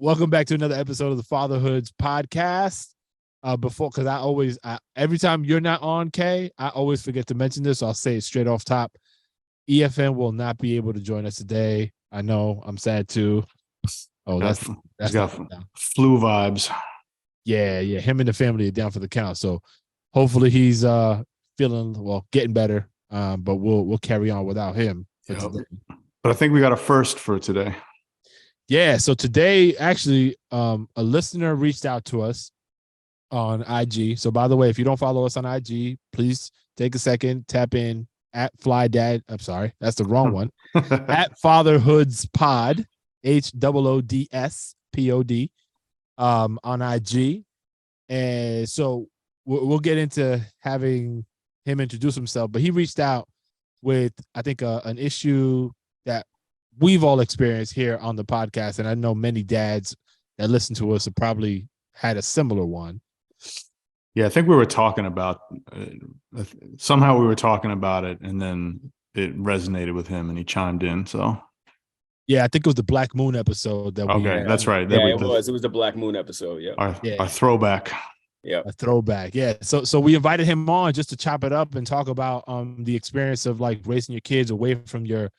Welcome back to another episode of the FatherHoods podcast. Because every time you're not on, Kay, I always forget to mention this. So I'll say it straight off top. EFN will not be able to join us today. I know, I'm sad too. Oh, that's got flu vibes. Yeah. Him and the family are down for the count. So hopefully he's getting better. But we'll carry on without him for today. But I think we got a first for today. Yeah. So today, actually, a listener reached out to us on IG. So by the way, if you don't follow us on IG, please take a second, tap in at FlyDad. I'm sorry, that's the wrong one. At fatherhoodspod, HOODSPOD, on IG. And so we'll get into having him introduce himself, but he reached out with, I think, an issue that we've all experienced here on the podcast. And I know many dads that listen to us have probably had a similar one. Yeah, I think we were talking about somehow we were talking about it, and then it resonated with him, and he chimed in. So, yeah, I think it was the Black Moon episode that that's right. Yeah, it was the Black Moon episode. Yeah, our throwback. Yeah, a throwback. Yeah, so we invited him on just to chop it up and talk about the experience of like raising your kids away from your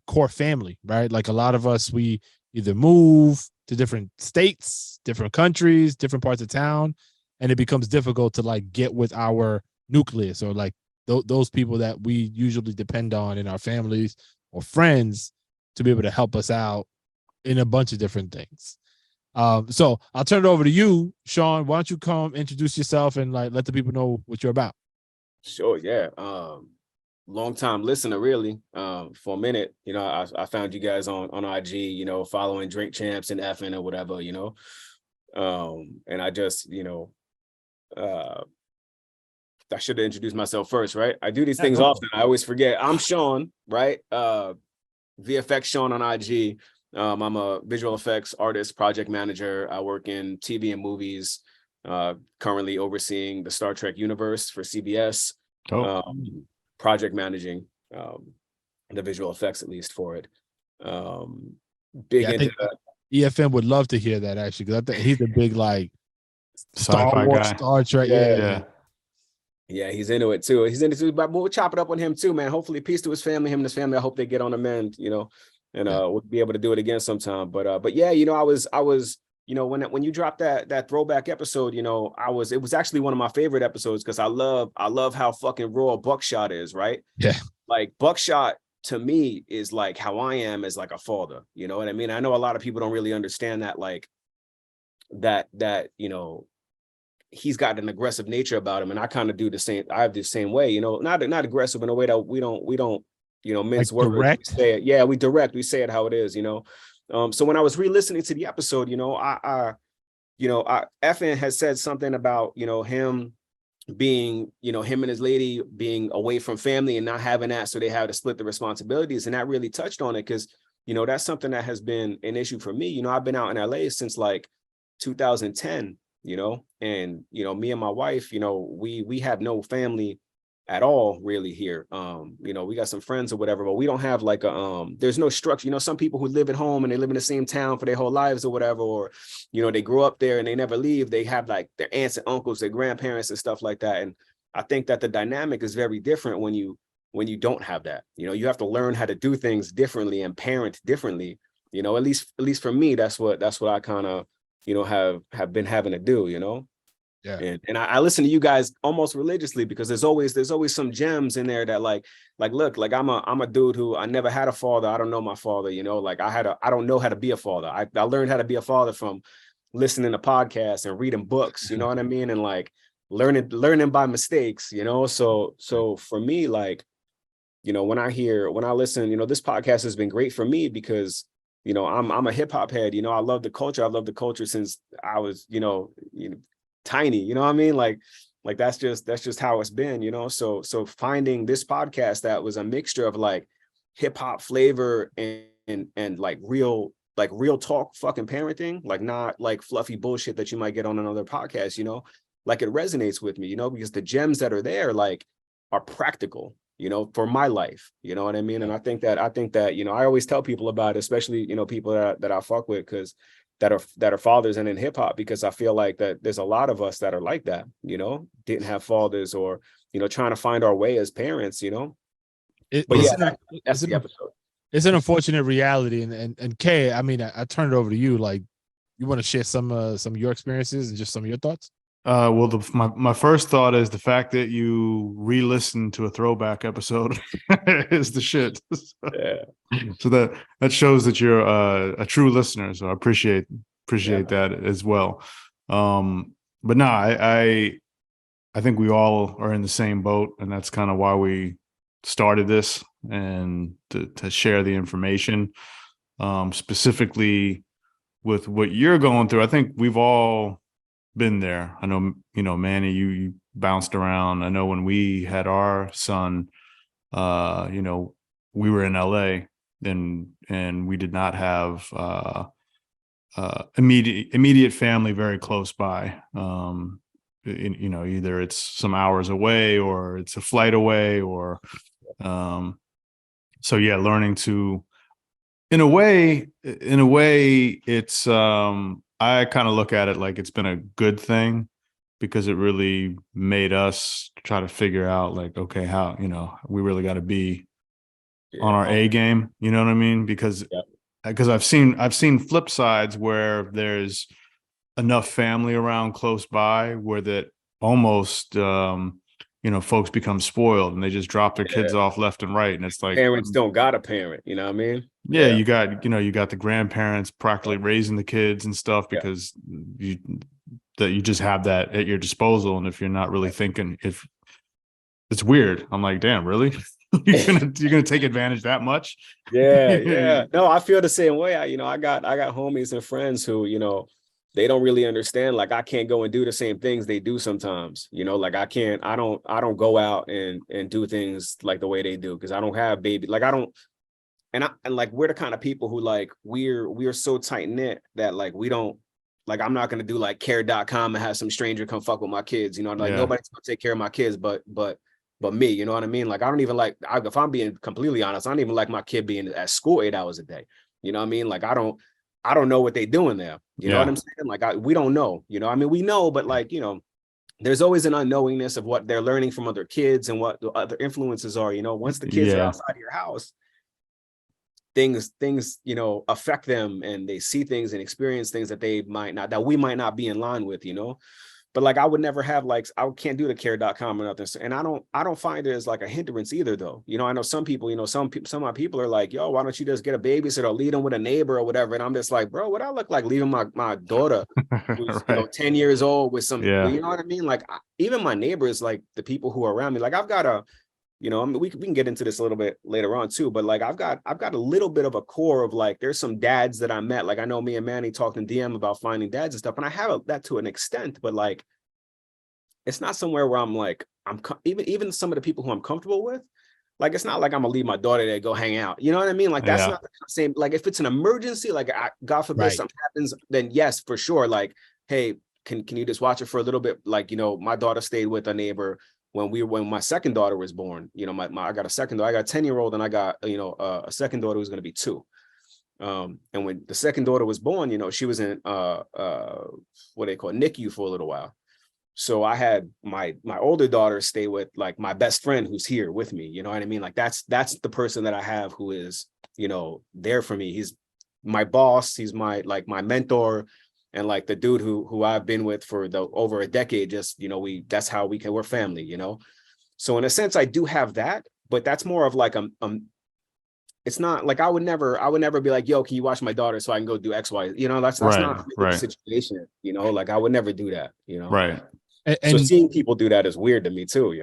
core family, right? Like a lot of us, we either move to different states, different countries, different parts of town, and it becomes difficult to like get with our nucleus or like those people that we usually depend on in our families or friends to be able to help us out in a bunch of different things. So I'll turn it over to you, Shawn. Why don't you come introduce yourself and like let the people know what you're about? Sure. Yeah. Long time listener, really. For a minute, I found you guys on IG, following Drink Champs and F.O.M.O or whatever, and I just, I should have introduced myself first, right? I do these things often. I always forget. I'm Shawn, right? VFX Shawn on IG. I'm a visual effects artist, project manager. I work in TV and movies, currently overseeing the Star Trek universe for CBS, project managing the visual effects, at least for it. Into that. EFN would love to hear that, actually, because I think he's a big like Sci-fi guy. Star Trek. Yeah, he's into it too. But we'll chop it up on him too, man. Hopefully, peace to his family, him and his family. I hope they get on the mend, and we'll be able to do it again sometime. But yeah, I was when you dropped that throwback episode, it was actually one of my favorite episodes because I love how fucking raw Buckshot is, right? Yeah. Like Buckshot to me is like how I am as like a father. You know what I mean? I know a lot of people don't really understand that, like that he's got an aggressive nature about him, and I kind of do the same. I have the same way, not aggressive in a way that we don't mince like words. Direct? We say it. Yeah, we direct. We say it how it is, So when I was re-listening to the episode, F.O.M.O has said something about, him being, him and his lady being away from family and not having that, so they have to split the responsibilities. And that really touched on it because, that's something that has been an issue for me. I've been out in LA since like 2010, and, me and my wife, we have no family at all really here. We got some friends or whatever, but we don't have like there's no structure. Some people who live at home and they live in the same town for their whole lives or whatever, or they grow up there and they never leave. They have like their aunts and uncles, their grandparents and stuff like that. And I think that the dynamic is very different when you don't have that. You have to learn how to do things differently and parent differently. At least for me, that's what I kind of have been having to do. Yeah. And I listen to you guys almost religiously because there's always some gems in there that like look, like I'm a dude who I never had a father. I don't know my father, like I don't know how to be a father. I learned how to be a father from listening to podcasts and reading books, you know what I mean? And like learning by mistakes, so for me, like, when I listen, this podcast has been great for me because I'm a hip hop head, I love the culture. I've loved the culture since I was, tiny, you know what I mean? Like that's just how it's been, so finding this podcast that was a mixture of like hip hop flavor and like real talk fucking parenting, like not like fluffy bullshit that you might get on another podcast, like it resonates with me, because the gems that are there like are practical, for my life, you know what I mean? And I think that I always tell people about it, especially, people that I fuck with, because that are fathers and in hip hop, because I feel like that there's a lot of us that are like that, didn't have fathers, or, trying to find our way as parents, But that's the episode. It's an unfortunate reality. And Kay, I mean, I turn it over to you. Like, you want to share some of your experiences and just some of your thoughts? Well, my first thought is the fact that you re-listened to a throwback episode is the shit. Yeah. So that shows that you're a true listener. So I appreciate that as well. But no, I think we all are in the same boat, and that's kind of why we started this, and to share the information, specifically with what you're going through. I think we've all been there. I know, Manny, you bounced around. I know when we had our son, we were in LA, and we did not have immediate family very close by. Either it's some hours away, or it's a flight away, or so yeah, learning to, in a way, it's I kind of look at it like it's been a good thing, because it really made us try to figure out, like, okay, how, we really got to be on our A game, you know what I mean? Because I've seen flip sides where there's enough family around close by where that almost folks become spoiled, and they just drop their kids off left and right, and it's like parents don't got a parent, you know what I mean? Yeah, you got the grandparents practically raising the kids and stuff, because you just have that at your disposal. And if you're not really thinking, if it's weird, I'm like, damn, really? you're gonna take advantage that much? Yeah. No, I feel the same way. I got homies and friends who, they don't really understand. Like, I can't go and do the same things they do sometimes, like I don't go out and do things like the way they do, because I don't have baby. Like, I don't. And like, we're the kind of people who, like, we're so tight knit that, like, we don't, like, I'm not going to do like care.com and have some stranger come fuck with my kids, nobody's going to take care of my kids, but me, you know what I mean? Like, I don't even like, if I'm being completely honest, I don't even like my kid being at school 8 hours a day. You know what I mean? Like, I don't know what they're doing there. You know what I'm saying? Like, we don't know, I mean, we know, but like, there's always an unknowingness of what they're learning from other kids and what the other influences are, once the kids are outside of your house, things affect them, and they see things and experience things that we might not be in line with, but like, I would never have, like, I can't do the care.com or nothing. And I don't find it as like a hindrance either, though. I know some people, some of my people are like, yo, why don't you just get a babysitter or lead them with a neighbor or whatever? And I'm just like, bro, what I look like leaving my daughter who's 10 years old with some, you know what I mean? Like, even my neighbors, like the people who are around me, like, I've got a, I mean, we can get into this a little bit later on too, but like, I've got a little bit of a core of, like, there's some dads that I met. Like, I know me and Manny talked in DM about finding dads and stuff, and I have that to an extent, but like, it's not somewhere where I'm like, even some of the people who I'm comfortable with, like, it's not like I'm gonna leave my daughter there, go hang out. You know what I mean? Like, that's not the same. Like, if it's an emergency, like, God forbid something happens, then yes, for sure. Like, hey, can you just watch it for a little bit? Like, my daughter stayed with a neighbor when my second daughter was born. I got a second daughter. I got a 10-year-old, and I got a second daughter who's going to be 2. And when the second daughter was born, she was in what they call NICU for a little while. So I had my older daughter stay with, like, my best friend who's here with me. You know what I mean? Like, that's the person that I have who is there for me. He's my boss. He's my mentor. And like the dude who I've been with for over a decade, just, that's how we're family, So in a sense, I do have that, but that's more of like, it's not like, I would never be like, yo, can you watch my daughter so I can go do X, Y? That's not the situation, like, I would never do that, Right. And so seeing people do that is weird to me too,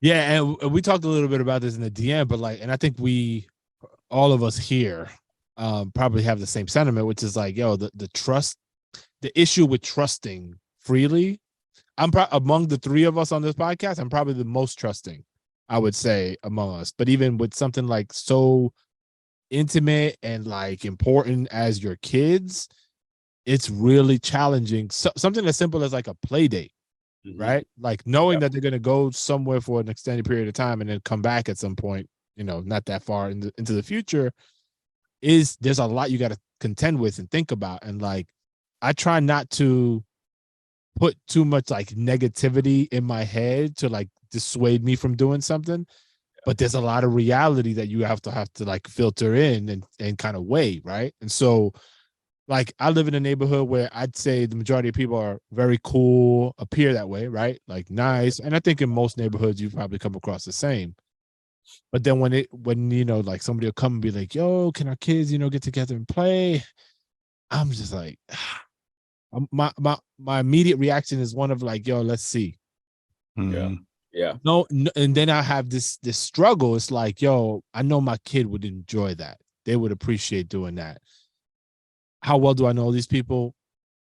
Yeah. And we talked a little bit about this in the DM, but like, and I think all of us here probably have the same sentiment, which is like, yo, the trust, the issue with trusting freely. I'm among the 3 of us on this podcast, I'm probably the most trusting, I would say, among us. But even with something like so intimate and like important as your kids, it's really challenging. Something as simple as like a play date, right? Like knowing that they're going to go somewhere for an extended period of time and then come back at some point, not that far into the future, there's a lot you got to contend with and think about. And like, I try not to put too much like negativity in my head to like dissuade me from doing something. But there's a lot of reality that you have to like filter in and kind of weigh, right? And so like I live in a neighborhood where I'd say the majority of people are very cool, appear that way, right? Like nice. And I think in most neighborhoods you probably come across the same. But then when you know, like somebody will come and be like, yo, can our kids, you know, get together and play? I'm just like, my immediate reaction is one of like, yo, let's see. Yeah. No, and then I have this struggle. It's like, yo, I know my kid would enjoy that. They would appreciate doing that. How well do I know these people?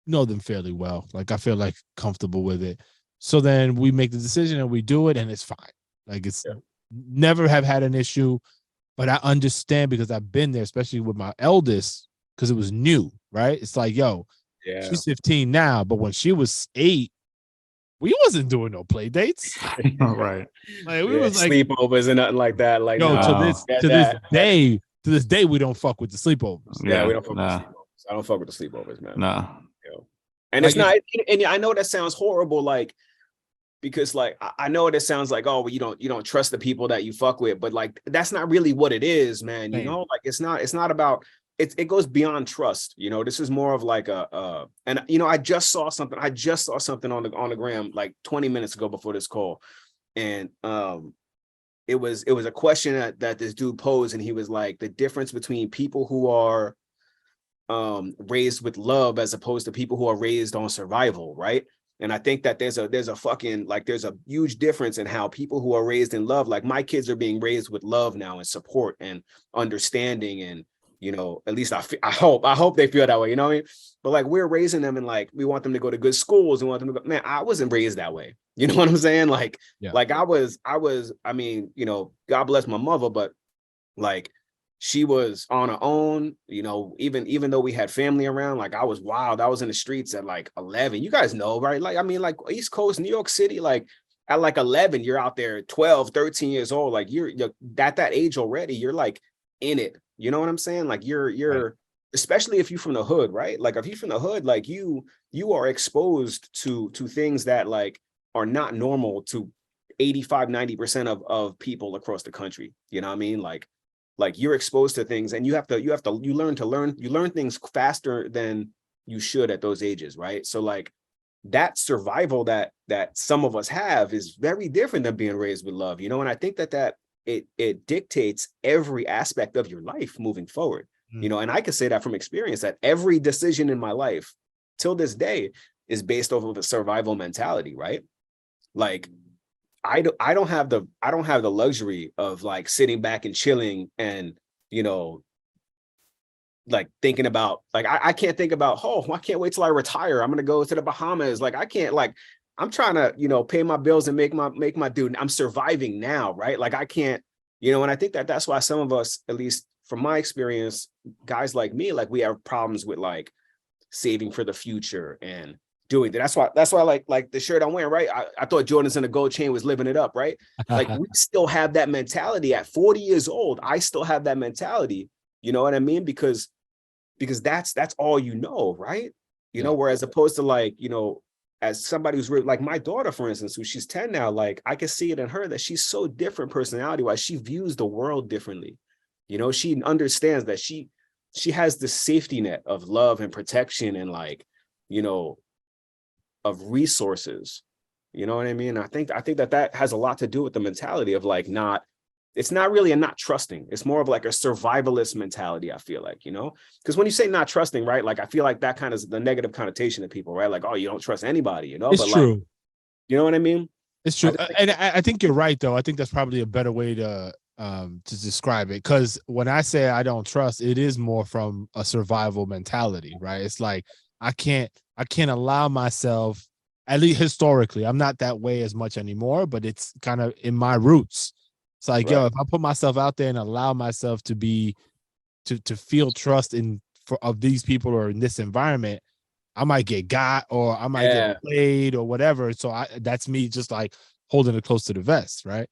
Know them fairly well. Like I feel like comfortable with it. So then we make the decision and we do it and it's fine. Like it's never have had an issue, but I understand because I've been there, especially with my eldest, because it was new, right? It's like, yo, she's 15 now, but when she was 8, we wasn't doing no play dates. Right. Like we was like sleepovers and nothing like that. Like yo, no, to this day, we don't fuck with the sleepovers. Yeah, we don't fuck with the sleepovers. I don't fuck with the sleepovers, man. Nah. And like, it's not, and I know that sounds horrible, like, because like I know that sounds like, oh, well, you don't trust the people that you fuck with, but like that's not really what it is, man. You know, like it's not about it goes beyond trust. You know, this is more of like and you know, I just saw something on the gram like 20 minutes ago before this call. And it was a question that this dude posed, and he was like, the difference between people who are raised with love as opposed to people who are raised on survival, right? And I think that there's a huge difference in how people who are raised in love, like my kids are being raised with love now and support and understanding, and you know, at least I hope they feel that way, you know what I mean? But like we're raising them and like we want them to go to good schools and want them to go, man, I wasn't raised that way. You know what I'm saying? Like I was, I mean, you know, God bless my mother, but like she was on her own, you know, even though we had family around, like I was wild. I was in the streets at like 11. You guys know, right? Like, I mean, like East Coast, New York City, like at like 11, you're out there 12, 13 years old. Like you're at that age already. You're like in it. You know what I'm saying? Like you're right. Especially if you're from the hood, right? Like if you're from the hood, like you are exposed to things that like are not normal to 85-90% of people across the country. You know what I mean? Like you're exposed to things, and you learn things faster than you should at those ages, right? So like that survival that some of us have is very different than being raised with love, you know. And I think that it dictates every aspect of your life moving forward, you know. And I can say that from experience, that every decision in my life till this day is based off of a survival mentality, right? Like I don't have the luxury of like sitting back and chilling and, you know, like thinking about like I can't think about, oh, I can't wait till I retire, I'm gonna go to the Bahamas. Like I can't, like I'm trying to, you know, pay my bills and make my dude. I'm surviving now, right? Like I can't, you know. And I think that that's why some of us, at least from my experience, guys like me, like we have problems with like saving for the future and doing that. That's why like the shirt I'm wearing, right? I thought Jordans and a gold chain was living it up, right? Like we still have that mentality at 40 years old. I still have that mentality, you know what I mean? Because that's all you know, right? You know, whereas opposed to like, you know, as somebody who's really, like my daughter, for instance, who she's 10 now, like I can see it in her that she's so different personality wise. She views the world differently. You know, she understands that she has the safety net of love and protection and like, you know, of resources, you know what I mean? I think that has a lot to do with the mentality of like it's not really a not trusting. It's more of like a survivalist mentality, I feel like, you know, because when you say not trusting, right, like I feel like that kind of the negative connotation to people, right? Like, oh, you don't trust anybody, you know? It's but true. Like, you know what I mean? It's true. And I think you're right, though. I think that's probably a better way to describe it, because when I say I don't trust, it is more from a survival mentality, right? It's like I can't allow myself, at least historically, I'm not that way as much anymore, but it's kind of in my roots. It's like, right. Yo, if I put myself out there and allow myself to be to feel trust of these people or in this environment, I might get got or I might get played or whatever. So that's me just like holding it close to the vest, right?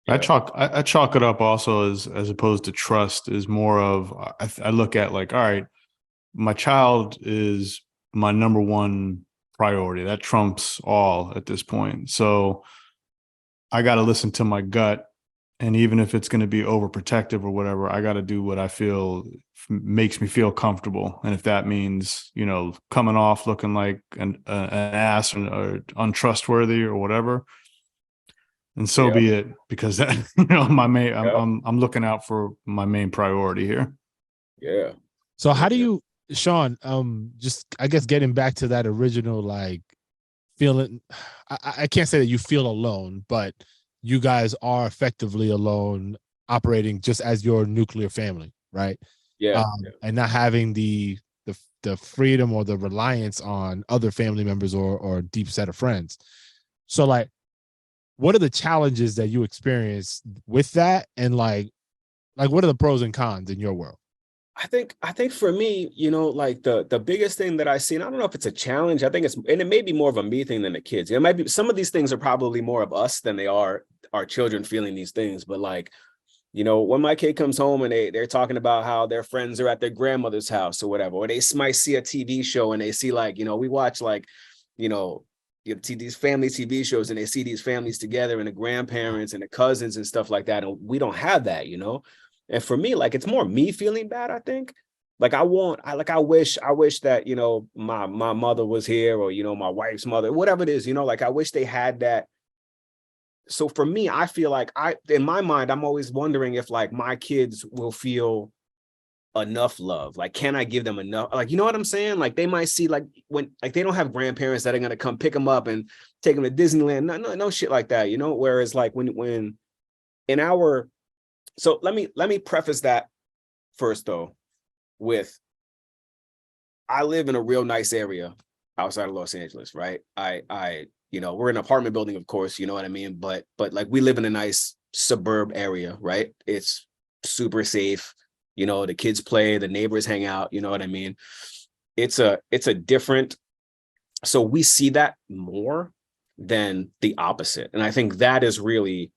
I chalk it up also as opposed to trust is more of I look at like, all right, my child is my number one priority. That trumps all at this point. So I got to listen to my gut. And even if it's going to be overprotective or whatever, I got to do what I feel makes me feel comfortable. And if that means, coming off looking like an ass or untrustworthy or whatever, and so be it, because that, my main, I'm looking out for my main priority here. Yeah. So how do you, Shawn, just, I guess, getting back to that original, like, feeling, I can't say that you feel alone, but you guys are effectively alone, operating just as your nuclear family, right? Yeah. And not having the freedom or the reliance on other family members or a deep set of friends. So, like, what are the challenges that you experience with that? And like what are the pros and cons in your world? I think for me, like the biggest thing that I see, and I don't know if it's a challenge. I think and it may be more of a me thing than the kids. It might be, some of these things are probably more of us than they are our children feeling these things. But like, when my kid comes home and they're talking about how their friends are at their grandmother's house or whatever, or they might see a TV show and they see, like, we watch, like, you see these family TV shows and they see these families together and the grandparents and the cousins and stuff like that. And we don't have that, And for me, like, it's more me feeling bad, I think. Like, I wish that, my mother was here, or, my wife's mother, whatever it is, like, I wish they had that. So for me, I feel like in my mind, I'm always wondering if, like, my kids will feel enough love. Like, can I give them enough? Like, you know what I'm saying? Like, they might see, like, when, like, they don't have grandparents that are going to come pick them up and take them to Disneyland. No shit like that, Whereas, like, when in our, so let me preface that first, though, with, I live in a real nice area outside of Los Angeles, right? We're in an apartment building, of course, you know what I mean? But like, we live in a nice suburb area, right? It's super safe. The kids play, the neighbors hang out, you know what I mean? It's a different, so we see that more than the opposite. And I think that is really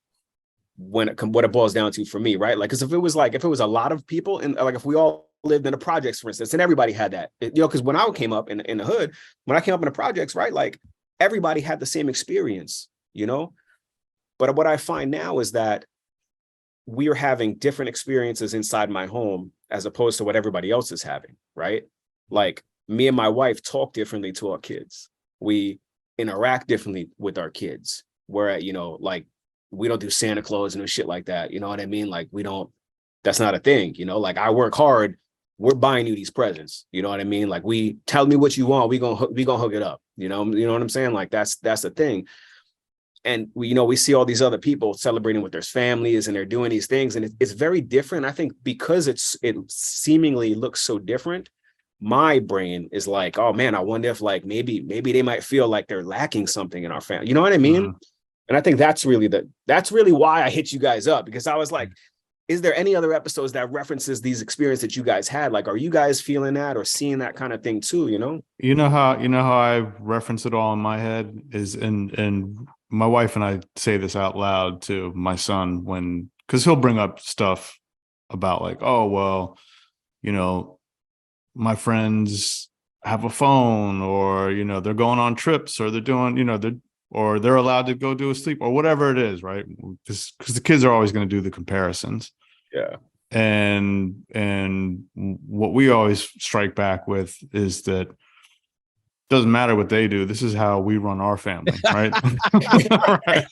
what it boils down to for me, right? Like, because if it was a lot of people, and like, if we all lived in the projects, for instance, and everybody had that, because when I came up in the hood, when I came up in the projects, right, like, everybody had the same experience, But what I find now is that we are having different experiences inside my home as opposed to what everybody else is having, right? Like, me and my wife talk differently to our kids. We interact differently with our kids. Where, like, we don't do Santa Claus and shit like that. You know what I mean? Like, that's not a thing, like, I work hard. We're buying you these presents. You know what I mean? Like, we tell me what you want. We gonna hook it up. You know what I'm saying? Like, that's the thing. And we see all these other people celebrating with their families and they're doing these things. And it's very different. I think because it seemingly looks so different, my brain is like, oh man, I wonder if, like, maybe they might feel like they're lacking something in our family. You know what I mean? Mm-hmm. And I think that's really why I hit you guys up, because I was like, is there any other episodes that references these experiences that you guys had? Like, are you guys feeling that or seeing that kind of thing too? You know how I reference it all in my head is, and my wife and I say this out loud to my son because he'll bring up stuff about, like, oh, well, my friends have a phone, or, they're going on trips, or they're doing, they're allowed to go do a sleep, or whatever it is, right? Because the kids are always going to do the comparisons. Yeah. And what we always strike back with is that doesn't matter what they do. This is how we run our family, right? Right.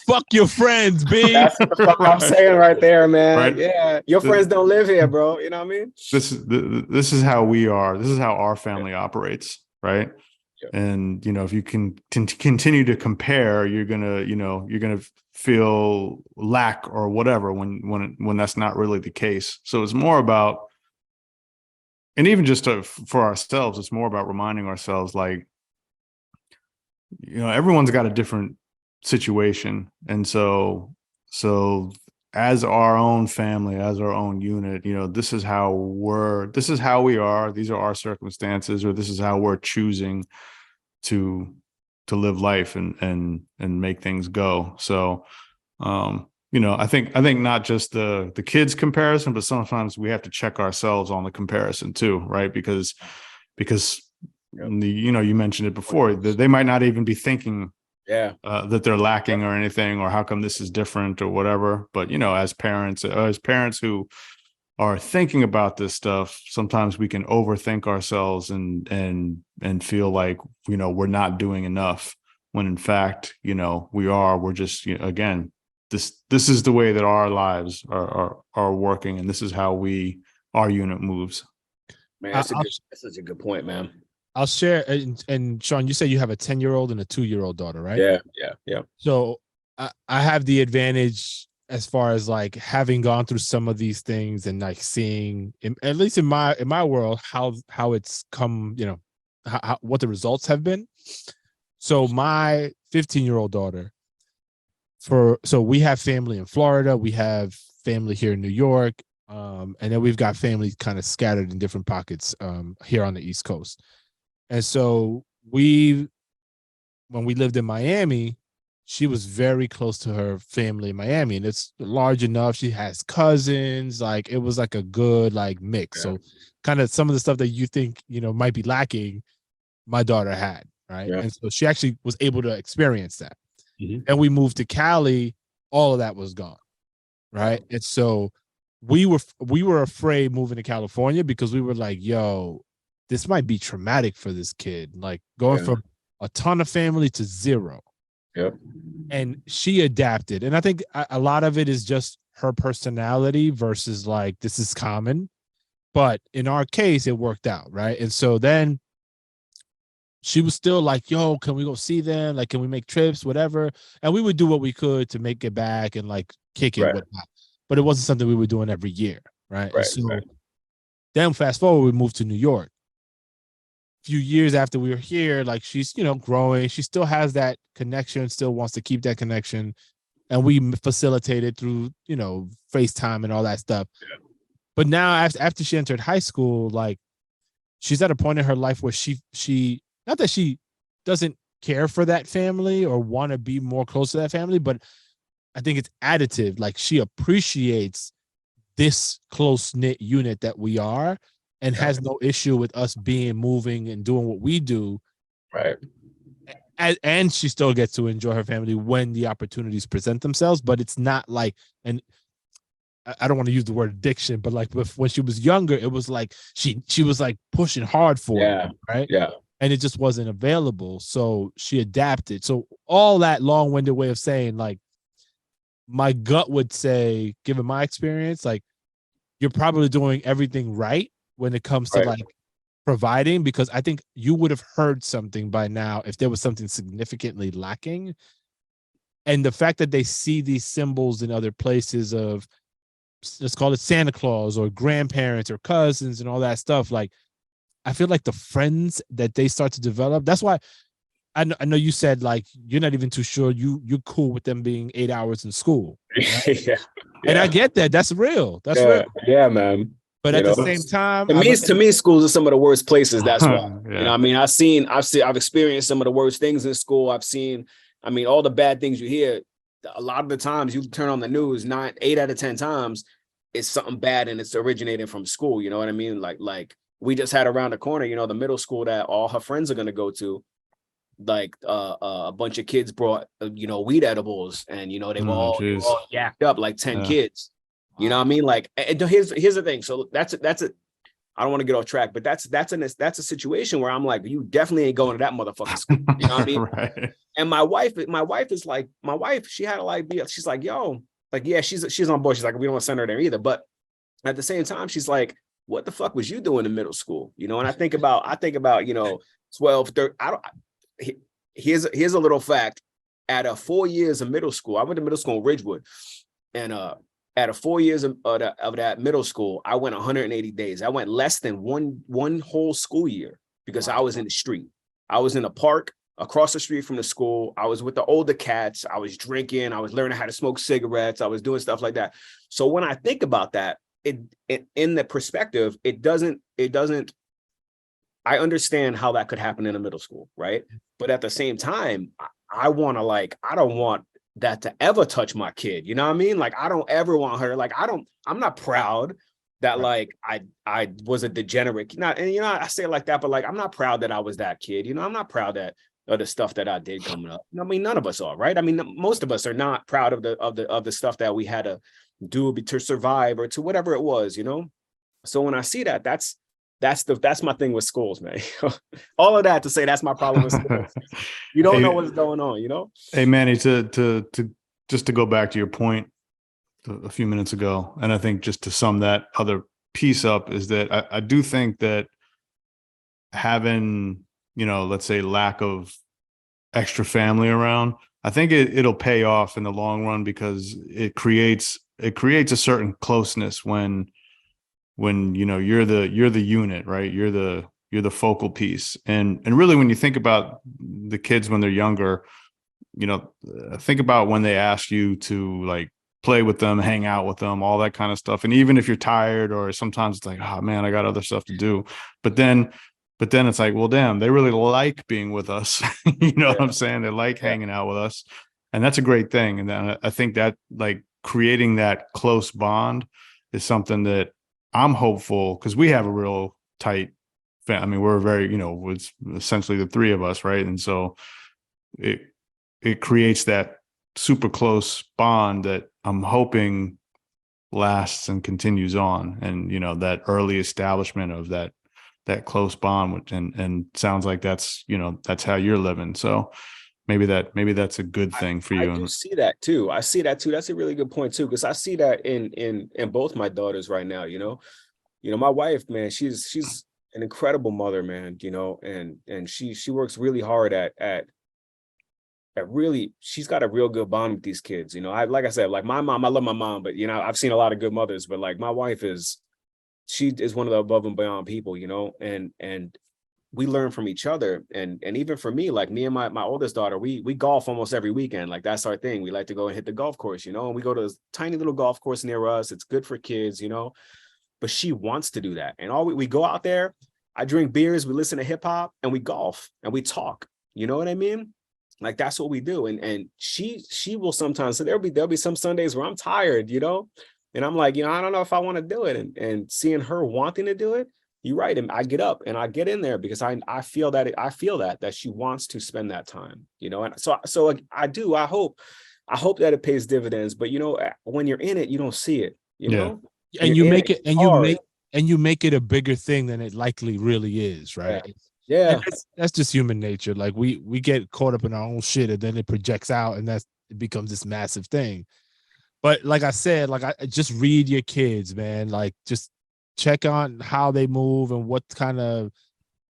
Fuck your friends, B. That's what the fuck I'm saying right there, man. Right? Yeah, your friends don't live here, bro. You know what I mean? This is how we are. This is how our family operates, right? Yeah. And if you can continue to compare, you're gonna feel lack or whatever when that's not really the case. So it's more about, and even just for ourselves, it's more about reminding ourselves, like, everyone's got a different situation. And so as our own family, as our own unit, this is how we are. These are our circumstances, or this is how we're choosing to live life and make things go. So, I think not just the kids comparison, but sometimes we have to check ourselves on the comparison too, right? Because You mentioned it before, they might not even be thinking that they're lacking or anything, or how come this is different or whatever. But, as parents who are thinking about this stuff, sometimes we can overthink ourselves and feel like, we're not doing enough, when in fact, we are. We're just, again, this is the way that our lives are working, and this is how our unit moves. Man, that's such a good point, man. I'll share. And Shawn, you say you have a 10-year-old and a 2-year-old daughter, right? Yeah. So I have the advantage as far as like having gone through some of these things and like seeing, at least in my world, how it's come, what the results have been. So my 15-year-old daughter, so we have family in Florida, we have family here in New York, and then we've got family kind of scattered in different pockets here on the East Coast. And so when we lived in Miami, she was very close to her family in Miami, and it's large enough. She has cousins, like it was like a good like mix. So kind of some of the stuff that you think, might be lacking, my daughter had, right? And so she actually was able to experience that. And we moved to Cali, all of that was gone, right? And so we were afraid moving to California because we were like, yo, this might be traumatic for this kid, like going from a ton of family to zero. And she adapted. And I think a lot of it is just her personality versus like, this is common. But in our case, it worked out, right? And so then she was still like, yo, can we go see them? Like, can we make trips, whatever? And we would do what we could to make it back and like kick it, whatnot. But it wasn't something we were doing every year, right? Then fast forward, we moved to New York. Few years after we were here, like she's growing, she still has that connection, still wants to keep that connection, and we facilitate it through FaceTime and all that stuff. But now after she entered high school, like she's at a point in her life where she not that she doesn't care for that family or want to be more close to that family, but I think it's additive. Like she appreciates this close-knit unit that we are, and has no issue with us moving and doing what we do. Right. And she still gets to enjoy her family when the opportunities present themselves, but it's not like, and I don't want to use the word addiction, but like when she was younger, it was like, she was like pushing hard for it, right? Yeah. And it just wasn't available. So she adapted. So all that long-winded way of saying, like, my gut would say, given my experience, like you're probably doing everything right when it comes to like providing, because I think you would have heard something by now if there was something significantly lacking. And the fact that they see these symbols in other places of, let's call it Santa Claus or grandparents or cousins and all that stuff, like I feel like the friends that they start to develop, that's why I know you said like you're not even too sure you're cool with them being 8 hours in school. Right? And I get that. That's real. That's real. Yeah, man. But at the same time, to me, schools are some of the worst places. That's why. I mean, I've experienced some of the worst things in school. I've seen, all the bad things you hear. A lot of the times you turn on the news, 8 out of 10 times, it's something bad and it's originating from school. You know what I mean? Like we just had around the corner, the middle school that all her friends are going to go to. Like a bunch of kids brought weed edibles, and they were all yacked up, like 10 kids. You know what I mean? Like, here's the thing. So that's it. I don't want to get off track, but that's a situation where I'm like, you definitely ain't going to that motherfucking school. You know what I mean? Right. And my wife, she had to like she's like, yo, like, yeah, she's on board. She's like, we don't want to send her there either. But at the same time, she's like, what the fuck was you doing in middle school? And I think about 12, 13. Here's a little fact. At 4 years of middle school, I went to middle school in Ridgewood, and at 4 years of that middle school, I went 180 days. I went less than one whole school year because I was in the street. I was in a park across the street from the school. I was with the older cats. I was drinking. I was learning how to smoke cigarettes. I was doing stuff like that. So when I think about that, it in the perspective, it doesn't. I understand how that could happen in a middle school, right? But at the same time, I don't want that to ever touch my kid. You know what I mean? Like, I don't ever want her, like, I'm not proud that like I was a degenerate. Not, and I say it like that, but like I'm not proud that I was that kid. I'm not proud that of the stuff that I did coming up. I mean, none of us are, right? I mean, most of us are not proud of the stuff that we had to do to survive or to whatever it was. So when I see that, that's my thing with schools, man. All of that to say that's my problem with schools. You don't know what's going on. Hey, Manny, to just to go back to your point a few minutes ago, and I think just to sum that other piece up is that I do think that having, let's say lack of extra family around, I think it'll pay off in the long run, because it creates a certain closeness when you're the unit, right? You're the focal piece. And really, when you think about the kids when they're younger, think about when they ask you to like play with them, hang out with them, all that kind of stuff. And even if you're tired, or sometimes it's like, oh man, I got other stuff to do. But then it's like, well, damn, they really like being with us. What I'm saying? They like hanging out with us. And that's a great thing. And then I think that like creating that close bond is something that I'm hopeful, because we have a real tight family. I mean, we're very, it's essentially the three of us, right? And so it creates that super close bond that I'm hoping lasts and continues on. And, that early establishment of that close bond, which, and sounds like that's how you're living. So maybe that's a good thing for you. I do see that too. That's a really good point too, because I see that in both my daughters right now. My wife, man, she's an incredible mother, man. And she works really hard at really, she's got a real good bond with these kids. Like I said, like my mom, I love my mom, but I've seen a lot of good mothers, but like my wife she is one of the above and beyond people, and we learn from each other. And even for me, like me and my oldest daughter, we golf almost every weekend. Like that's our thing. We like to go and hit the golf course, and we go to this tiny little golf course near us. It's good for kids, but she wants to do that. And we go out there, I drink beers, we listen to hip hop, and we golf and we talk. You know what I mean? Like that's what we do. And she will sometimes, so there'll be some Sundays where I'm tired, and I'm like, I don't know if I want to do it. And seeing her wanting to do it, you're right. And I get up and I get in there because I feel that she wants to spend that time, and so I do. I hope that it pays dividends, but when you're in it, you don't see it, and you make it, and you make it a bigger thing than it likely really is, right? Yeah. That's just human nature. Like we get caught up in our own shit, and then it projects out, and it becomes this massive thing. But like I said, like I just read your kids, man. Like just check on how they move and what kind of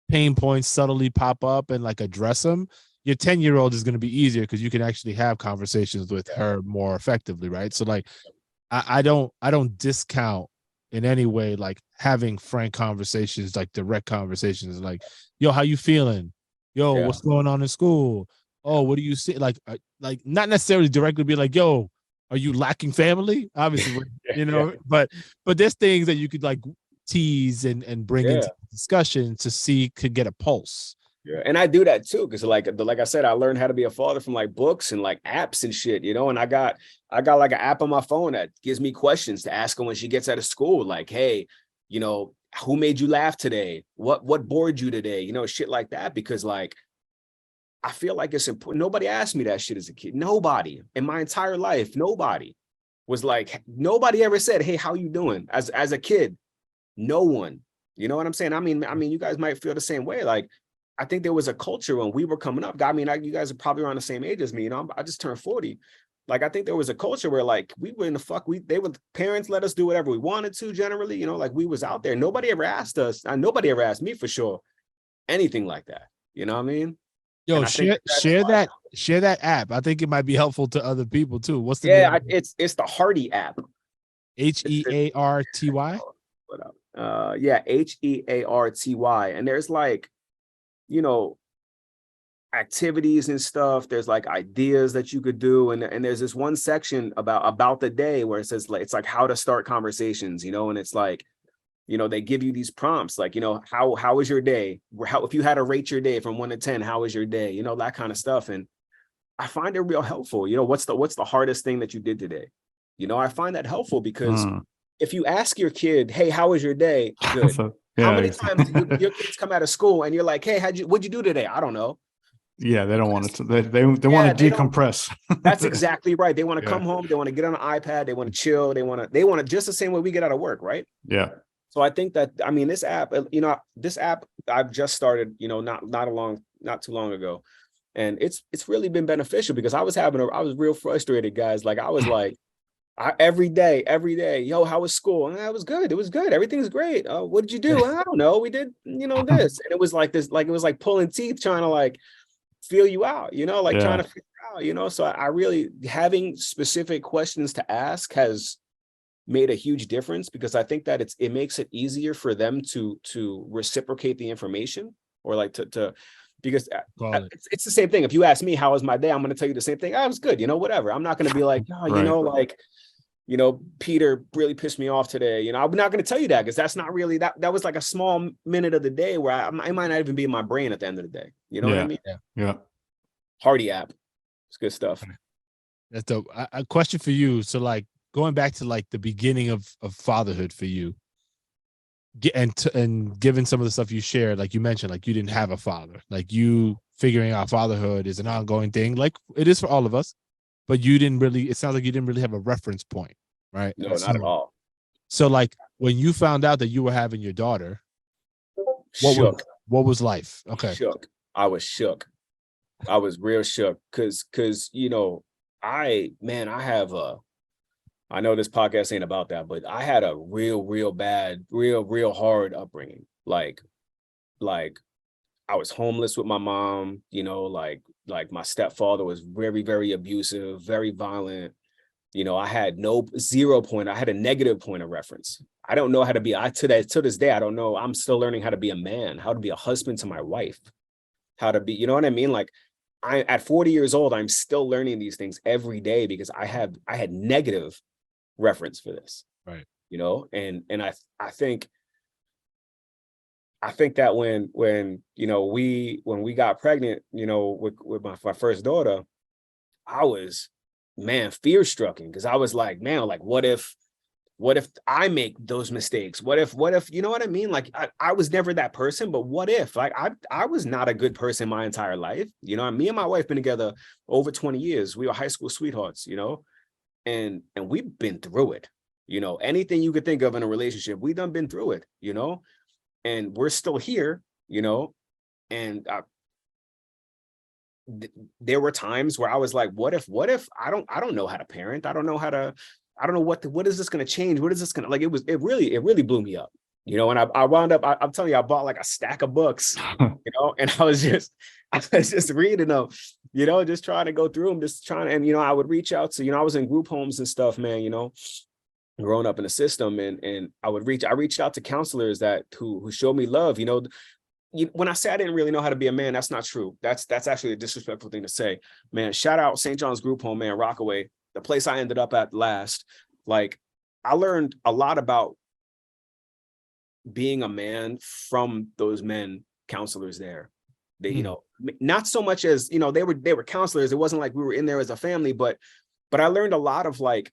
pain points subtly pop up, and like address them. Your 10-year-old is going to be easier because you can actually have conversations with her more effectively, right? So like I don't discount in any way like having frank conversations, like direct conversations, like, yo, how you feeling? Yo, what's going on in school? Oh, what do you see? Like not necessarily directly be like, yo, are you lacking family? Obviously, but there's things that you could like tease and bring into discussion to see, could get a pulse. Yeah, and I do that too, because like I said, I learned how to be a father from like books and like apps and shit, and I got like an app on my phone that gives me questions to ask her when she gets out of school, like, hey, who made you laugh today? What bored you today? Shit like that, because like I feel like it's important. Nobody asked me that shit as a kid. Nobody in my entire life, nobody ever said, hey, how you doing? As a kid, no one. You know what I'm saying? I mean, you guys might feel the same way. Like, I think there was a culture when we were coming up. I mean, you guys are probably around the same age as me. I just turned 40. Like, I think there was a culture where like we were in the fuck. Parents let us do whatever we wanted to. Generally, like we was out there. Nobody ever asked us. And nobody ever asked me for sure anything like that. You know what I mean? Yo, share that app. I think it might be helpful to other people too. What's the name? It's the Hardy app. HEARTY. HEARTY. And there's like, activities and stuff. There's like ideas that you could do, and there's this one section about the day where it says like it's like how to start conversations, and it's like, they give you these prompts like, how was your day? If you had to rate your day from 1 to 10, how was your day? That kind of stuff. And I find it real helpful. What's the hardest thing that you did today? I find that helpful because if you ask your kid, hey, how was your day? Good. So, How yeah, many times do your kids come out of school and you're like, hey, what'd you do today? I don't know. yeah, they don't want to. They want Yeah, to they don't. decompress. That's exactly right. They want to Yeah. come home. They want to get on an iPad. They want to chill. They want to just the same way we get out of work, right? Yeah. So I think that, I mean, this app, this app I've just started, not too long ago, and it's really been beneficial because I was real frustrated, guys. Like I was like, every day, yo, how was school? And it was good. It was good. Everything's great. What did you do? I don't know. We did, this, and it was like this, like it was like pulling teeth, trying to like feel you out, like trying to figure out, So I really, having specific questions to ask has made a huge difference, because I think that it makes it easier for them to reciprocate the information, or like to because it's the same thing. If you ask me how was my day, I'm going to tell you the same thing. I was good, whatever. I'm not going to be like, Peter really pissed me off today. I'm not going to tell you that, because that's not really that was like a small minute of the day where I might not even be in my brain at the end of the day. You know what I mean? Yeah. Hardy app. It's good stuff. That's dope. A question for you. So like going back to like the beginning of fatherhood for you, and given some of the stuff you shared, like you mentioned, like you didn't have a father, like you figuring out fatherhood is an ongoing thing, like it is for all of us, but it sounds like you didn't really have a reference point, right? No, not at all. So like when you found out that you were having your daughter, what was life? Okay. Shook. I was shook. I was real shook because I know this podcast ain't about that, but I had a real bad, real hard upbringing. Like I was homeless with my mom, like my stepfather was very, very abusive, very violent. I had I had a negative point of reference. I don't know how to be, to this day, I don't know. I'm still learning how to be a man, how to be a husband to my wife, how to be, you know what I mean? Like at 40 years old, I'm still learning these things every day because I had negative reference for this, right? And I think that when we got pregnant, with my first daughter, I was, man, fear stricken, because I was like, man, like what if I make those mistakes? What if, you know what I mean? Like I was never that person, but what if, like I was not a good person my entire life. Me and my wife been together over 20 years. We were high school sweethearts, and we've been through it. Anything you could think of in a relationship, we done been through it, and we're still here, and there were times where I was like, what if I don't know how to parent? I don't know what is this going to change? What is this going to, like, it really blew me up, and I wound up, I'm telling you, I bought like a stack of books, and I was just reading them, just trying to go through them, just trying to, and, I would reach out to, I was in group homes and stuff, man, growing up in the system, and I reached out to counselors who showed me love, when I say I didn't really know how to be a man, that's not true. That's actually a disrespectful thing to say, man. Shout out St. John's group home, man, Rockaway, the place I ended up at last. Like, I learned a lot about being a man from those men counselors there. They, not so much as, they were counselors. It wasn't like we were in there as a family, but I learned a lot of life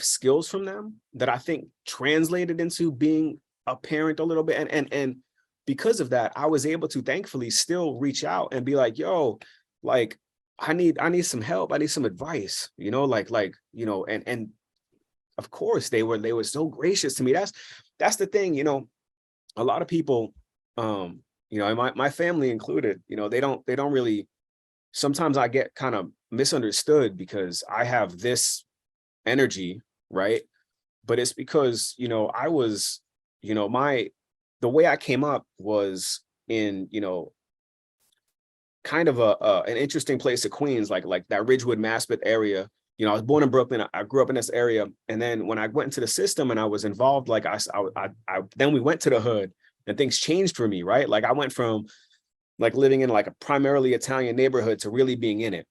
skills from them that I think translated into being a parent a little bit. And because of that, I was able to thankfully still reach out and be like, yo, like, I need some help. I need some advice, and of course they were so gracious to me. That's the thing, a lot of people, and my family included, they don't really, sometimes I get kind of misunderstood because I have this energy, right? But it's because, I was, the way I came up was in, kind of an interesting place of Queens, like that Ridgewood, Maspeth area. I was born in Brooklyn. I grew up in this area. And then when I went into the system and I was involved, like then we went to the hood and things changed for me, right? Like I went from like living in like a primarily Italian neighborhood to really being in it,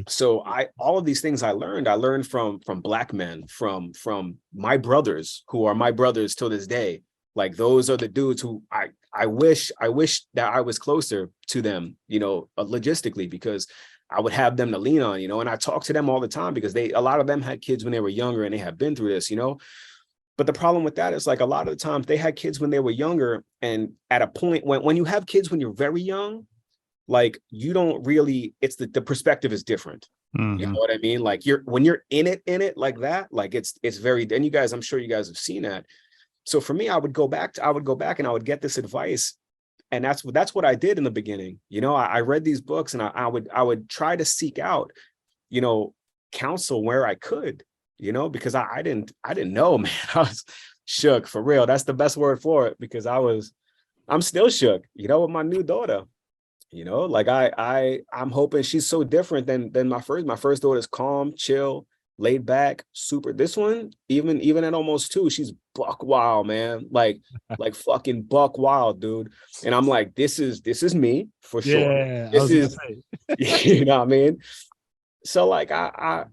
So all of these things I learned from Black men, from my brothers, who are my brothers till this day. Like those are the dudes who I wish that I was closer to them, logistically, because I would have them to lean on, you know, and I talk to them all the time because a lot of them had kids when they were younger and they have been through this, you know. But the problem with that is like a lot of the times they had kids when they were younger, and at a point when you have kids when you're very young, like you don't really, it's the perspective is different. Mm-hmm. You know what I mean? Like when you're in it like that, like it's very, and you guys, I'm sure you guys have seen that. So for me, I would go back and I would get this advice. And that's what I did in the beginning. You know, I read these books and I would try to seek out, you know, counsel where I could, you know, because I didn't know, man. I was shook for real. That's the best word for it, because I'm still shook, you know, with my new daughter. You know, like I'm hoping she's so different than my first. My first daughter is calm, chill, laid back, super. This one, even at almost 2, she's buck wild, man. Like fucking buck wild, dude. And I'm like, this is me for sure. Yeah, This is, you know what I mean? So like I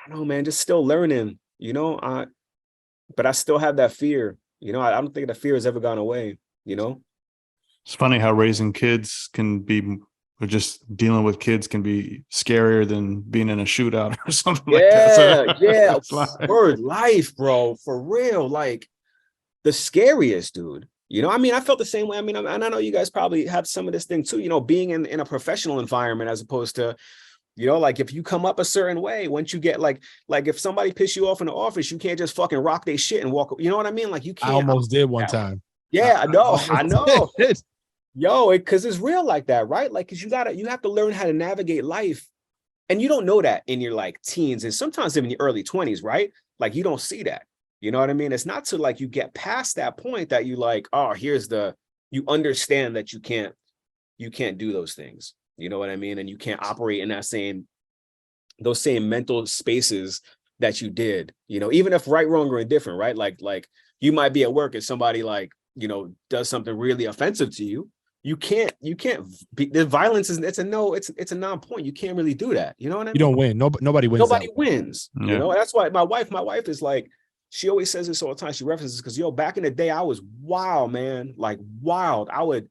don't know, man, just still learning, you know. But I still have that fear, you know. I don't think the fear has ever gone away, you know. It's funny how raising kids can be, or just dealing with kids can be scarier than being in a shootout or something like that. Yeah. Word life, bro. For real. Like the scariest, dude. You know, I mean, I felt the same way. I mean, and I know you guys probably have some of this thing too, you know, being in a professional environment as opposed to, you know, like if you come up a certain way, once you get like if somebody piss you off in the office, you can't just fucking rock their shit and walk. You know what I mean? Like you can't. I almost did one time. Yeah, I know. Yo, because it's real like that, right? Like, because you have to learn how to navigate life. And you don't know that in your like teens and sometimes even your early 20s, right? Like you don't see that. You know what I mean? It's not till like you get past that point that you like, oh, you understand that you can't do those things. You know what I mean? And you can't operate in those same mental spaces that you did, you know, even if right, wrong, or indifferent, right? Like you might be at work and somebody like, you know, does something really offensive to you. You can't be, the violence it's a non-point. You can't really do that. You know what I mean? You don't win. Nobody wins. Nobody wins. Yeah. You know, that's why my wife is like, she always says this all the time. She references, because yo, back in the day, I was wild, man. Like wild. I would,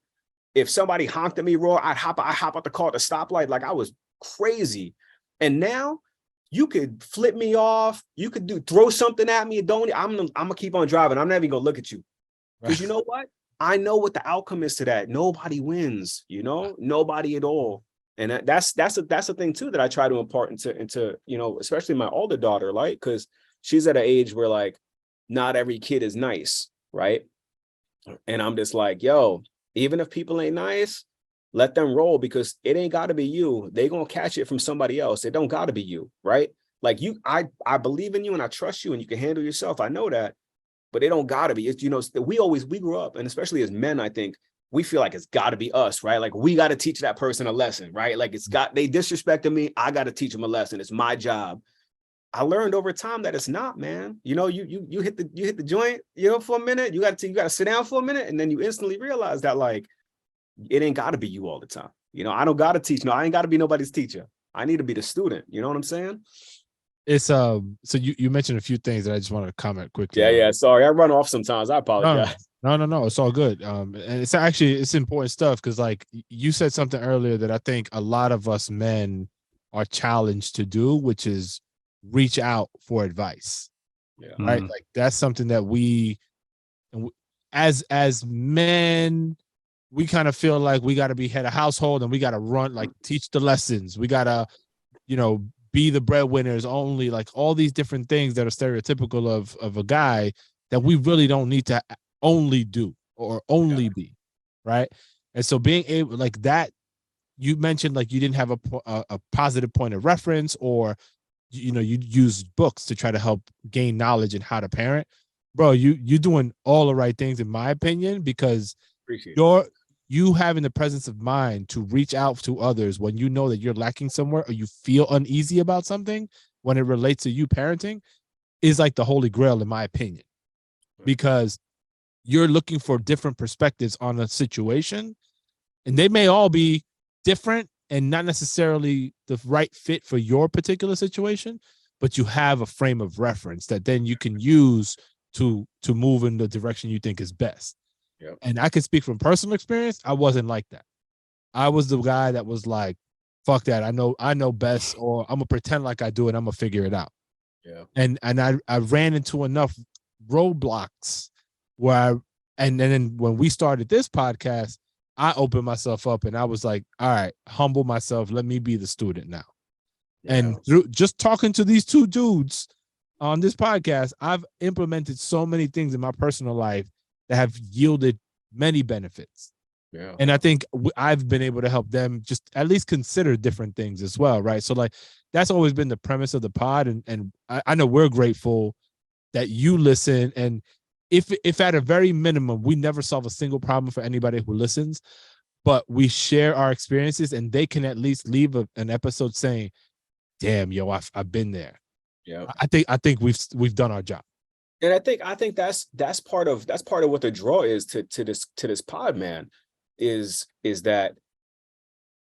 if somebody honked at me raw, I'd hop out the car at the stoplight. Like I was crazy. And now you could flip me off. You could throw something at me. I'm gonna keep on driving. I'm never even gonna look at you. Because you know what? I know what the outcome is to that. Nobody wins, you know, nobody at all. And that's the thing too that I try to impart into you know, especially my older daughter, like, because she's at an age where like not every kid is nice, right? And I'm just like, yo, even if people ain't nice, let them roll, because it ain't got to be you. They gonna catch it from somebody else. It don't got to be you, right? Like I believe in you and I trust you and you can handle yourself. I know that. But it don't gotta be. It's, you know, we grew up, and especially as men, I think we feel like it's gotta be us, right? Like we gotta teach that person a lesson, right? Like they disrespected me, I gotta teach them a lesson. It's my job. I learned over time that it's not, man. You know, you hit the joint, you know, for a minute. You gotta sit down for a minute, and then you instantly realize that like it ain't gotta be you all the time. You know, I don't gotta teach. No, I ain't gotta be nobody's teacher. I need to be the student. You know what I'm saying? It's so you mentioned a few things that I just want to comment quickly. Yeah. Sorry, I run off sometimes. I apologize. No, it's all good. And it's important stuff, because like you said something earlier that I think a lot of us men are challenged to do, which is reach out for advice. Yeah. Right. Like that's something that we as men, we kind of feel like we got to be head of household and we got to run, like teach the lessons. We got to, you know, be the breadwinners only, like all these different things that are stereotypical of a guy that we really don't need to only do or only be, right? And so being able, like that, you mentioned like you didn't have a positive point of reference, or you know, you use books to try to help gain knowledge in how to parent. Bro, you're doing all the right things in my opinion, because you having the presence of mind to reach out to others when you know that you're lacking somewhere or you feel uneasy about something when it relates to you parenting is like the holy grail in my opinion, because you're looking for different perspectives on a situation, and they may all be different and not necessarily the right fit for your particular situation, but you have a frame of reference that then you can use to move in the direction you think is best. Yep. And I can speak from personal experience. I wasn't like that. I was the guy that was like, fuck that. I know best, or I'm gonna pretend like I do it. I'm gonna figure it out. Yeah. And I ran into enough roadblocks where and then when we started this podcast, I opened myself up and I was like, all right, humble myself. Let me be the student now. Yeah. And through just talking to these two dudes on this podcast, I've implemented so many things in my personal life that have yielded many benefits. Yeah. And I think I've been able to help them just at least consider different things as well, right? So like that's always been the premise of the pod, and I know we're grateful that you listen. And if at a very minimum we never solve a single problem for anybody who listens, but we share our experiences and they can at least leave an episode saying, "Damn, yo, I've been there." Yeah. I think we've done our job. And I think that's part of what the draw is to this pod, man, is that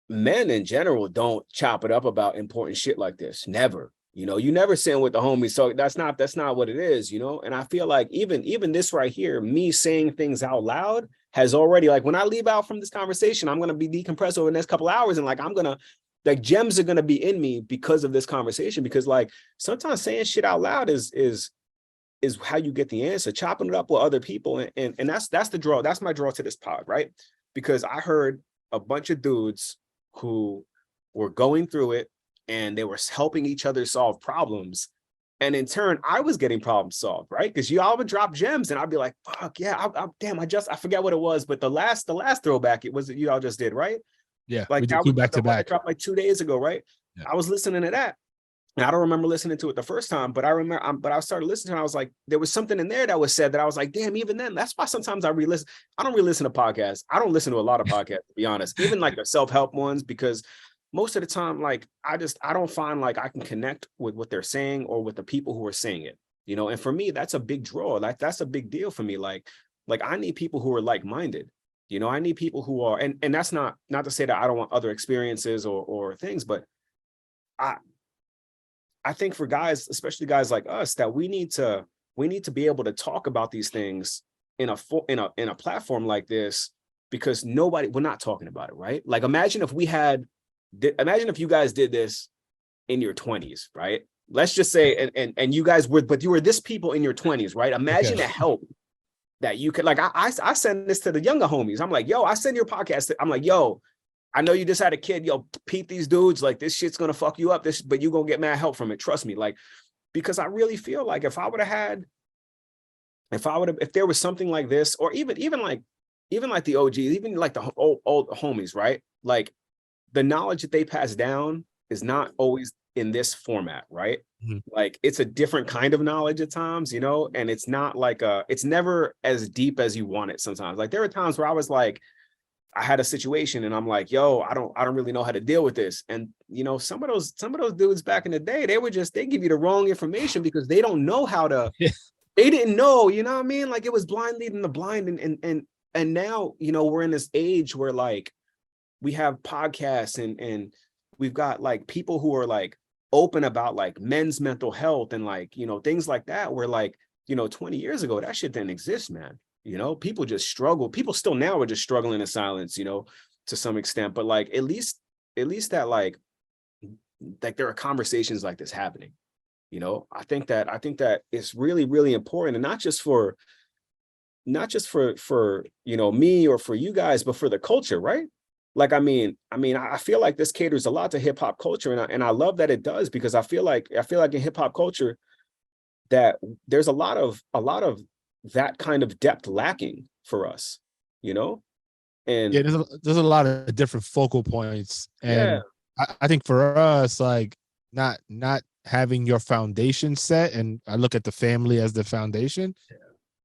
men in general don't chop it up about important shit like this. Never. You never sitting with the homies. So that's not what it is, And I feel like even this right here, me saying things out loud has already, like, when I leave out from this conversation, I'm gonna be decompressed over the next couple of hours, and like gems are gonna be in me because of this conversation. Because like sometimes saying shit out loud is how you get the answer. Chopping it up with other people, and that's the draw. That's my draw to this pod, right? Because I heard a bunch of dudes who were going through it and they were helping each other solve problems. And in turn, I was getting problems solved, right? Because y'all would drop gems and I'd be like, fuck yeah, damn, I forget what it was, but the last throwback, it was you all just did, right? Yeah, like we did two back to back. Dropped like 2 days ago, right? Yeah. I was listening to that. And I don't remember listening to it the first time, but I remember, but I started listening to it. And I was like, there was something in there that was said that I was like, damn, even then, that's why sometimes I re-listen. I don't re-listen to podcasts. I don't listen to a lot of podcasts, to be honest, even like the self-help ones, because most of the time, like, I don't find like I can connect with what they're saying or with the people who are saying it, and for me, that's a big draw. Like, that's a big deal for me. Like I need people who are like-minded, I need people who are, and that's not to say that I don't want other experiences or things, but I think for guys, especially guys like us, that we need to be able to talk about these things in a platform like this, because we're not talking about it, right? Like, imagine if you guys did this in your 20s, right? Let's just say, and you guys you were this people in your 20s, right? Imagine the help that you could, like, I send this to the younger homies. I'm like, yo, I send your podcast. I'm like, yo, I know you just had a kid, yo, peep these dudes, like, this shit's gonna fuck you up, but you're gonna get mad help from it, trust me. Like, because I really feel like if there was something like this, or even like the OGs, even like the old homies, right? Like, the knowledge that they pass down is not always in this format, right? Mm-hmm. Like, it's a different kind of knowledge at times, and it's not like it's never as deep as you want it sometimes. Like, there are times where I was like, I had a situation and I'm like, yo, I don't really know how to deal with this. And, some of those dudes back in the day, they give you the wrong information because they don't know how to, they didn't know, you know what I mean? Like, it was blind leading the blind. And now, we're in this age where, like, we have podcasts and we've got, like, people who are, like, open about, like, men's mental health and, like, things like that, where, like, 20 years ago, that shit didn't exist, man. People just struggle. People still now are just struggling in silence, to some extent. But, like, at least that, like there are conversations like this happening. I think that it's really, really important, and not just for me or for you guys, but for the culture, right? Like, I mean, I feel like this caters a lot to hip hop culture, and I love that it does, because I feel like in hip hop culture that there's a lot of that kind of depth lacking for us, and yeah, there's a lot of different focal points, and yeah. I think for us, like, not having your foundation set, and I look at the family as the foundation. Yeah.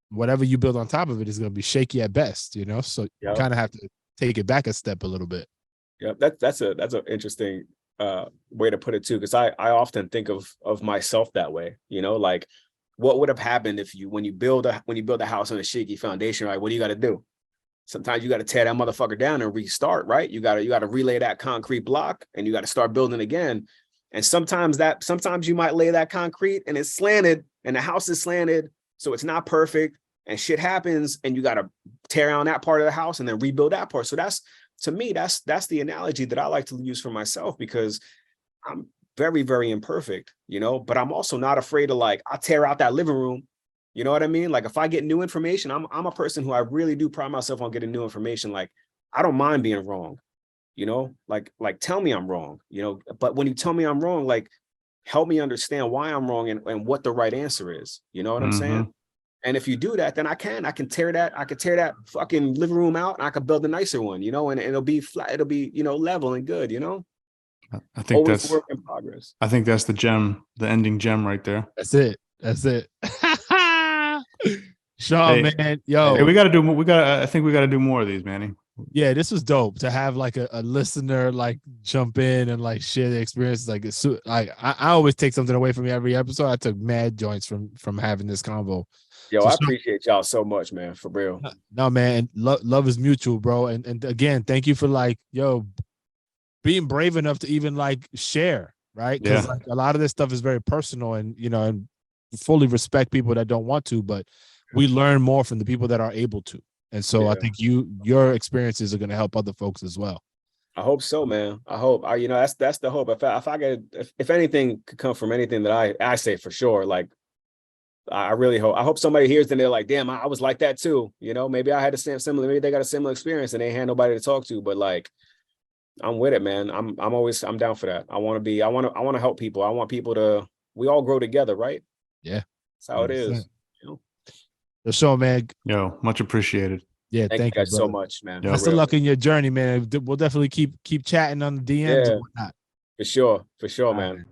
Whatever you build on top of it is going to be shaky at best, so you kind of have to take it back a step a little bit. Yeah, that's an interesting way to put it too, because I often think of myself that way, like, what would have happened if when you build a house on a shaky foundation, right? What do you got to do? Sometimes you got to tear that motherfucker down and restart, right? You got to relay that concrete block and you got to start building again. And sometimes you might lay that concrete and it's slanted and the house is slanted, so it's not perfect. and shit happens and you got to tear down that part of the house and then rebuild that part. So that's, to me, that's the analogy that I like to use for myself, because I'm very, very imperfect, but I'm also not afraid to, like, I'll tear out that living room. You know what I mean? Like, if I get new information, I'm a person who I really do pride myself on getting new information. Like, I don't mind being wrong, like tell me I'm wrong, but when you tell me I'm wrong, like, help me understand why I'm wrong and what the right answer is. You know what I'm saying? And if you do that, then I can tear that fucking living room out and I can build a nicer one, and it'll be flat, it'll be, level and good, I think always that's work in progress. I think that's the gem, the ending gem right there. That's it. Shawn, Hey, man, yo, hey, I think we got to do more of these, Manny. yeah, this was dope to have like a listener like jump in and like share the experiences. Like, it's I always take something away from every episode. I took mad joints from having this convo. Yo, So, I appreciate y'all so much, man, for real. No, man, love is mutual, bro. And again, thank you for, like, being brave enough to even like share, right? Because like a lot of this stuff is very personal, and and fully respect people that don't want to, but we learn more from the people that are able to. And so I think your experiences are going to help other folks as well. I hope so, man. I hope. That's the hope. If anything could come from anything that I say, for sure, like, I really hope. I hope somebody hears and they're like, damn, I was like that too. Maybe I had the same similar. Maybe they got a similar experience and they had nobody to talk to. But like, I'm with it, man. I'm down for that. I want to help people. I want people to. We all grow together, right? Yeah, that's how it is. The show, man. Yo, much appreciated. Yeah, thank you guys so much, man. Best of luck in your journey, man. We'll definitely keep chatting on the DMs and whatnot. For sure, man.